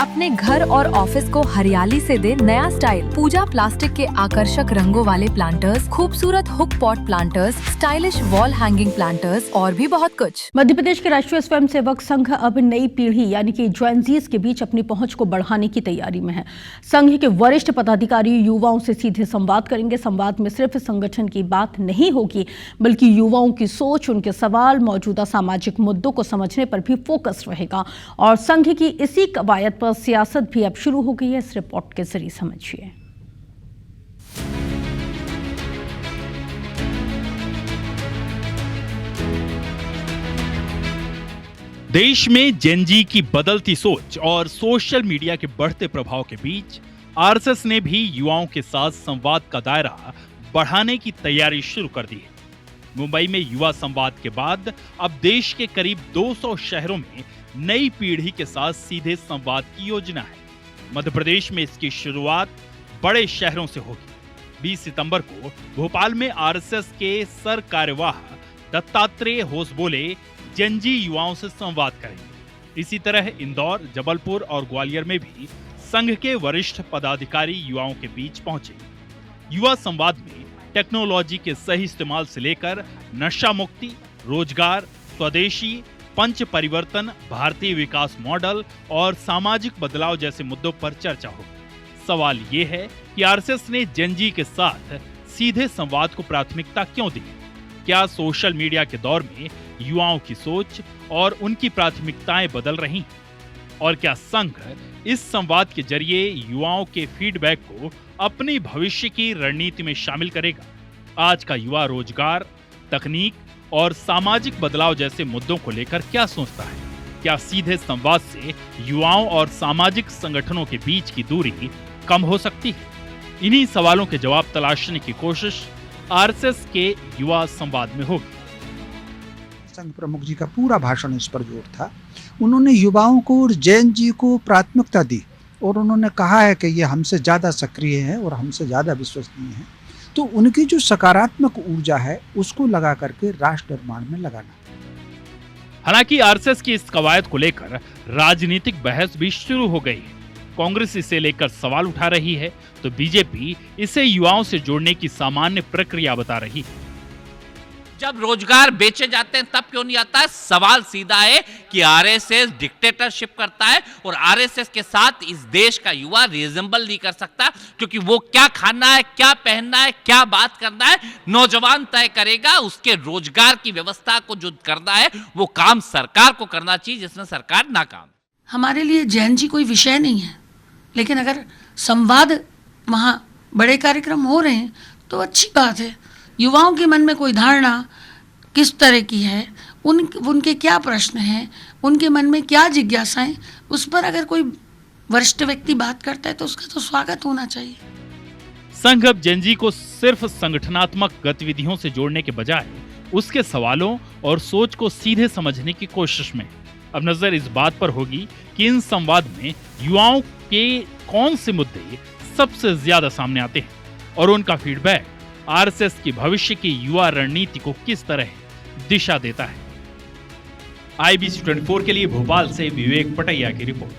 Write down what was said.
अपने घर और ऑफिस को हरियाली से दे नया स्टाइल। पूजा प्लास्टिक के आकर्षक रंगों वाले प्लांटर्स, खूबसूरत hook pot planters, stylish wall hanging planters और भी बहुत कुछ। मध्य प्रदेश के राष्ट्रीय स्वयंसेवक संघ अब नई पीढ़ी यानी कि जेनज़ीज के बीच अपनी पहुंच को बढ़ाने की तैयारी में है। संघ के वरिष्ठ पदाधिकारी युवाओं से सीधे संवाद करेंगे। संवाद में सिर्फ संगठन की बात नहीं होगी, बल्कि युवाओं की सोच, उनके सवाल, मौजूदा सामाजिक मुद्दों को समझने पर भी फोकस रहेगा। और संघ की इसी कवायद पर सियासत भी अब शुरू हो गई है। इस रिपोर्ट के जरिए समझिए। देश में जेनजी की बदलती सोच और सोशल मीडिया के बढ़ते प्रभाव के बीच आरएसएस ने भी युवाओं के साथ संवाद का दायरा बढ़ाने की तैयारी शुरू कर दी है। मुंबई में युवा संवाद के बाद अब देश के करीब 200 शहरों में नई पीढ़ी के साथ सीधे संवाद की योजना है। मध्य प्रदेश में इसकी शुरुआत बड़े शहरों से होगी। 20 सितंबर को भोपाल में आरएसएस के सर कार्यवाह दत्तात्रेय होसबोले जेनजी युवाओं से संवाद करेंगे। इसी तरह इंदौर, जबलपुर और ग्वालियर में भी संघ के वरिष्ठ पदाधिकारी युवाओं के बीच पहुंचे। युवा संवाद में टेक्नोलॉजी के सही इस्तेमाल से लेकर नशा मुक्ति, रोजगार, स्वदेशी, पंच परिवर्तन, भारतीय विकास मॉडल और सामाजिक बदलाव जैसे मुद्दों पर चर्चा होगी। सवाल ये है कि आरएसएस ने जेनजी के साथ सीधे संवाद को प्राथमिकता क्यों दी? क्या सोशल मीडिया के दौर में युवाओं की सोच और उनकी प्राथमिकताएं बदल रही हैं? और क्या संघ इस संवाद के जरिए युवाओं के फीडबैक को अपनी भविष्य की रणनीति में शामिल करेगा? आज का युवा रोजगार, तकनीक और सामाजिक बदलाव जैसे मुद्दों को लेकर क्या सोचता है? क्या सीधे संवाद से युवाओं और सामाजिक संगठनों के बीच की दूरी कम हो सकती है? इन्हीं सवालों के जवाब तलाशने की कोशिश आरएसएस के युवा संवाद में होगी। संघ प्रमुख जी का पूरा भाषण इस पर जोर था। उन्होंने युवाओं को और जैन जी को प्राथमिकता दी और उन्होंने कहा है कि ये हमसे ज़्यादा सक्रिय है और हमसे ज़्यादा विश्वसनीय है, तो उनकी जो सकारात्मक ऊर्जा है उसको लगा करके राष्ट्र निर्माण में लगाना। हालांकि आरएसएस की इस कवायद को लेकर राजनीतिक बहस भी शुरू हो गई है। कांग्रेस इसे लेकर सवाल उठा रही है, तो बीजेपी इसे युवाओं से जोड़ने की सामान्य प्रक्रिया बता रही है। जब रोजगार बेचे जाते हैं तब क्यों नहीं आता है? सवाल सीधा है कि आरएसएस डिक्टेटरशिप करता है और आरएसएस के साथ इस देश का युवा रिजेंबल नहीं कर सकता, क्योंकि वो क्या खाना है, क्या पहनना है, क्या बात करना है, नौजवान तय करेगा। उसके रोजगार की व्यवस्था को जो करना है वो काम सरकार को करना चाहिए, जिसमें सरकार नाकाम। हमारे लिए जैन जी कोई विषय नहीं है, लेकिन अगर संवाद वहाँ बड़े कार्यक्रम हो रहे हैं तो अच्छी बात है। युवाओं के मन में कोई धारणा किस तरह की है, उनके क्या प्रश्न हैं, उनके मन में क्या जिज्ञासाएं, उस पर अगर कोई वरिष्ठ व्यक्ति बात करता है तो उसका तो स्वागत होना चाहिए। संघ अब जेनजी को सिर्फ संगठनात्मक गतिविधियों से जोड़ने के बजाय उसके सवालों और सोच को सीधे समझने की कोशिश में। अब नजर इस बात पर होगी कि इन संवाद में युवाओं के कौन से मुद्दे सबसे ज्यादा सामने आते हैं और उनका फीडबैक आरएसएस की भविष्य की युवा रणनीति को किस तरह दिशा देता है। IBC 24 के लिए भोपाल से विवेक पटैया की रिपोर्ट।